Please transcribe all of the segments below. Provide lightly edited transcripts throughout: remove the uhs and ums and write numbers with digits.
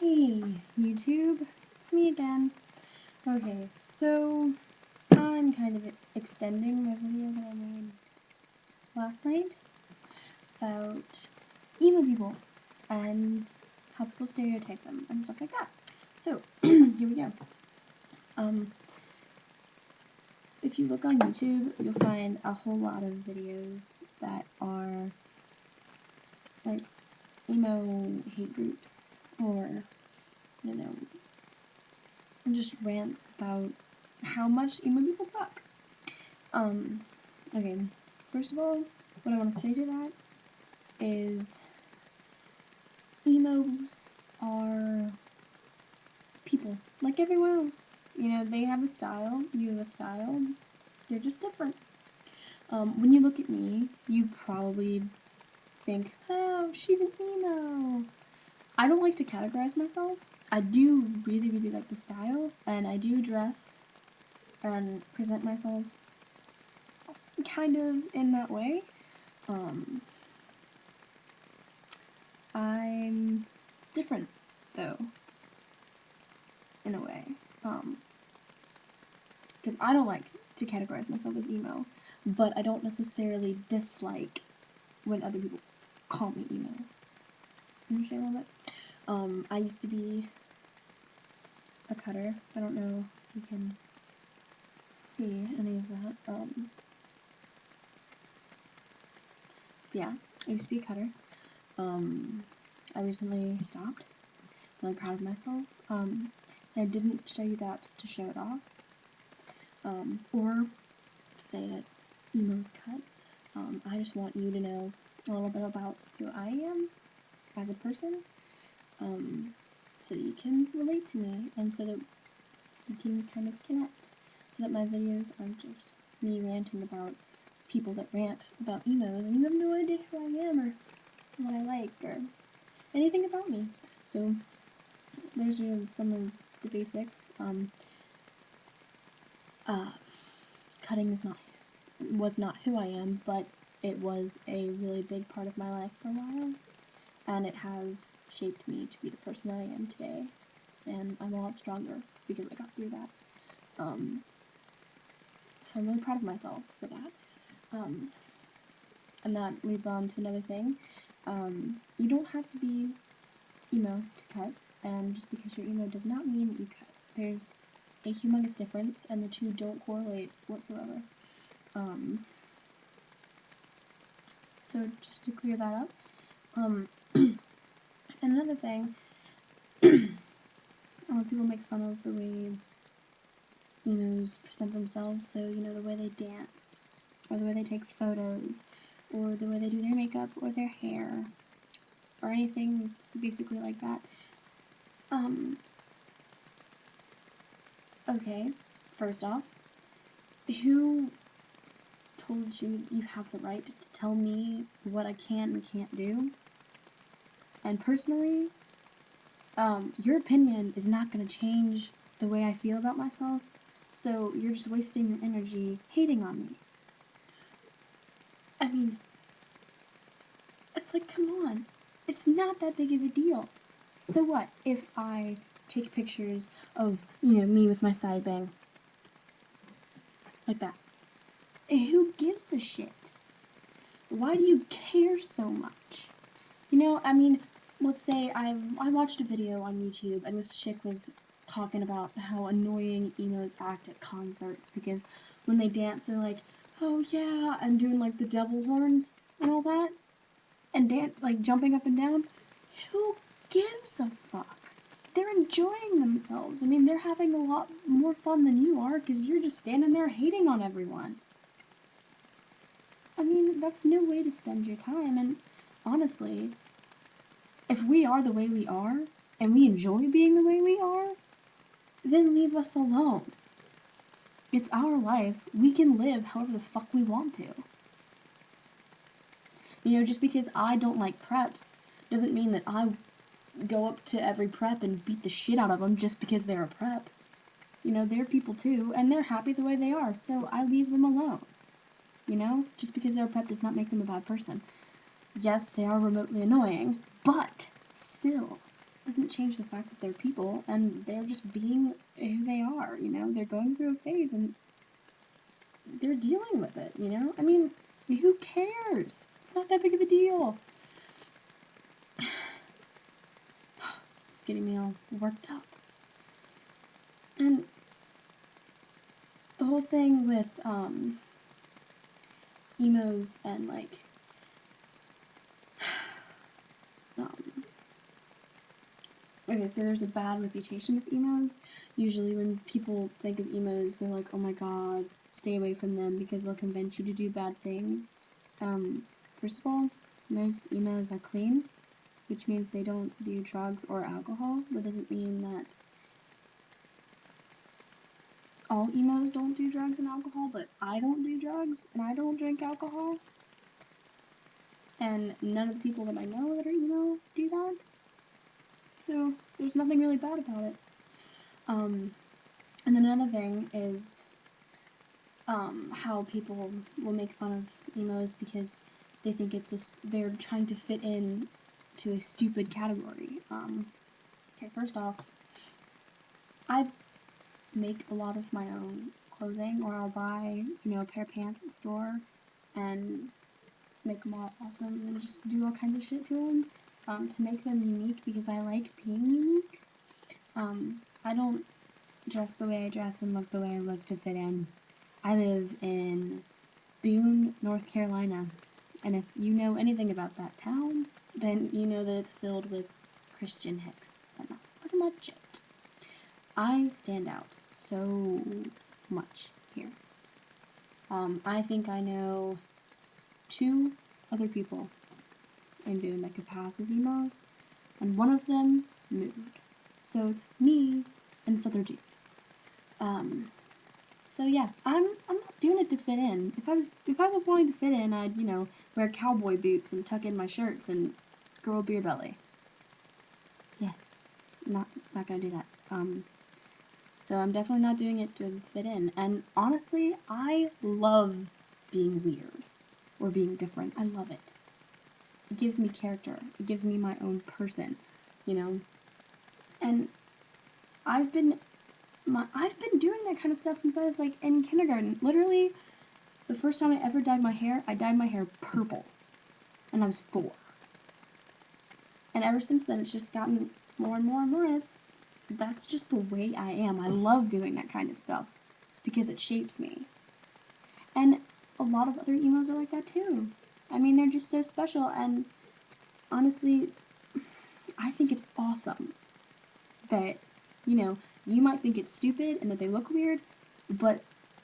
Hey, YouTube, it's me again. Okay, so I'm kind of extending my video that I made last night about emo people and how people stereotype them and stuff like that. So, here we go. If you look on YouTube, you'll find a whole lot of videos that are like emo hate groups or, you know, just rants about how much emo people suck. Okay, first of all, what I want to say to that is emos are people, like everyone else. You know, they have a style, you have a style, they're just different. When you look at me, you probably think, oh, she's an emo. I don't like to categorize myself. I do really, really like the style, and I do dress and present myself kind of in that way. I'm different, though, in a way, because I don't like to categorize myself as emo, but I don't necessarily dislike when other people call me emo. You understand all that? I used to be a cutter. I don't know if you can see any of that. Yeah, I used to be a cutter. I recently stopped. I'm really proud of myself. I didn't show you that to show it off, or say it emo's cut. I just want you to know a little bit about who I am as a person, so that you can relate to me, and so that you can kind of connect, so that my videos aren't just me ranting about people that rant about emos, and you have no idea who I am, or what I like, or anything about me. So, there's some of the basics. Cutting was not who I am, but it was a really big part of my life for a while, and it has shaped me to be the person I am today, and I'm a lot stronger because I got through that. So I'm really proud of myself for that. And that leads on to another thing. You don't have to be emo to cut, and just because you're emo does not mean that you cut. There's a humongous difference, and the two don't correlate whatsoever. So just to clear that up, another thing, a lot of people make fun of the way emos present themselves, so, you know, the way they dance, or the way they take photos, or the way they do their makeup, or their hair, or anything basically like that. Okay, first off, who told you you have the right to tell me what I can and can't do? And personally, your opinion is not going to change the way I feel about myself, so you're just wasting your energy hating on me. I mean, it's like, come on, it's not that big of a deal. So what if I take pictures of, you know, me with my side bang? Like that. Who gives a shit? Why do you care so much? You know, I mean, let's say I watched a video on YouTube and this chick was talking about how annoying emos act at concerts because when they dance they're like, oh yeah, and doing like the devil horns and all that, and like jumping up and down. Who gives a fuck? They're enjoying themselves. I mean, they're having a lot more fun than you are because you're just standing there hating on everyone. I mean, that's no way to spend your time, and honestly, if we are the way we are, and we enjoy being the way we are, then leave us alone. It's our life. We can live however the fuck we want to. You know, just because I don't like preps doesn't mean that I go up to every prep and beat the shit out of them just because they're a prep. You know, they're people too, and they're happy the way they are, so I leave them alone. You know, just because they're a prep does not make them a bad person. Yes, they are remotely annoying, but still, doesn't change the fact that they're people and they're just being who they are, you know? They're going through a phase and they're dealing with it, you know? I mean, who cares? It's not that big of a deal. It's getting me all worked up. And the whole thing with, emos and, like, okay, so there's a bad reputation with emos. Usually when people think of emos, they're like, oh my god, stay away from them because they'll convince you to do bad things. First of all, most emos are clean, which means they don't do drugs or alcohol. That doesn't mean that all emos don't do drugs and alcohol, but I don't do drugs and I don't drink alcohol. And none of the people that I know that are emo do that. So there's nothing really bad about it. And then another thing is how people will make fun of emos because they think they're trying to fit in to a stupid category. Okay, first off, I make a lot of my own clothing, or I'll buy, you know, a pair of pants at the store and make them all awesome and just do all kinds of shit to them to make them unique because I like being unique. I don't dress the way I dress and look the way I look to fit in. I live in Boone, North Carolina, and if you know anything about that town, then you know that it's filled with Christian hicks, and that's pretty much it. I stand out so much here. I think I know 2 other people in Boone that could pass as emos, and one of them moved. So it's me and this other dude. So yeah, I'm not doing it to fit in. If I was wanting to fit in, I'd, you know, wear cowboy boots and tuck in my shirts and grow a beer belly. Yeah, not gonna do that. So I'm definitely not doing it to fit in. And honestly, I love being weird or being different. I love it. It gives me character. It gives me my own person, you know. And I've been doing that kind of stuff since I was like in kindergarten. Literally, the first time I ever dyed my hair purple, and I was 4. And ever since then, it's just gotten more and more and more. That's just the way I am. I love doing that kind of stuff because it shapes me. And a lot of other emos are like that too. I mean, they're just so special, and honestly, I think it's awesome that, you know, you might think it's stupid and that they look weird, but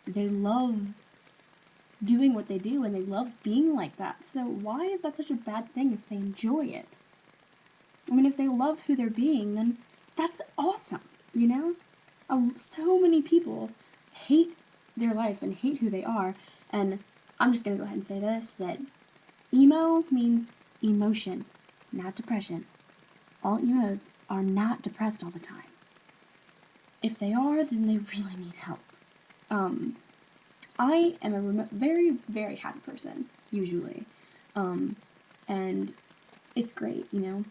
they love doing what they do and they love being like that. So why is that such a bad thing if they enjoy it? I mean, if they love who they're being, then that's awesome, you know? So many people hate their life and hate who they are, and I'm just gonna go ahead and say this, that emo means emotion, not depression. All emos are not depressed all the time. If they are, then they really need help. I am a very, very happy person, usually. And it's great, you know?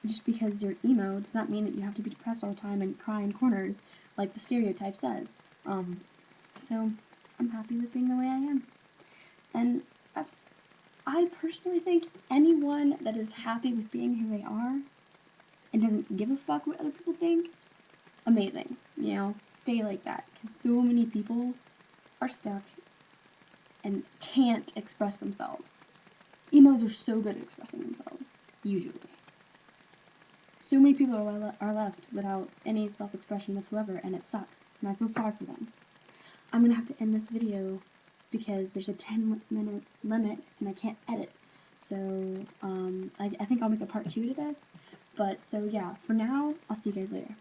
Just because you're emo does not mean that you have to be depressed all the time and cry in corners, like the stereotype says. So, I'm happy with being the way I am. And I personally think anyone that is happy with being who they are and doesn't give a fuck what other people think, amazing, you know? Stay like that, because so many people are stuck and can't express themselves. Emos are so good at expressing themselves, usually. So many people are left without any self-expression whatsoever, and it sucks, and I feel sorry for them. I'm gonna have to end this video because there's a 10-minute limit, and I can't edit. So, I think I'll make a part 2 to this. But, so yeah, for now, I'll see you guys later.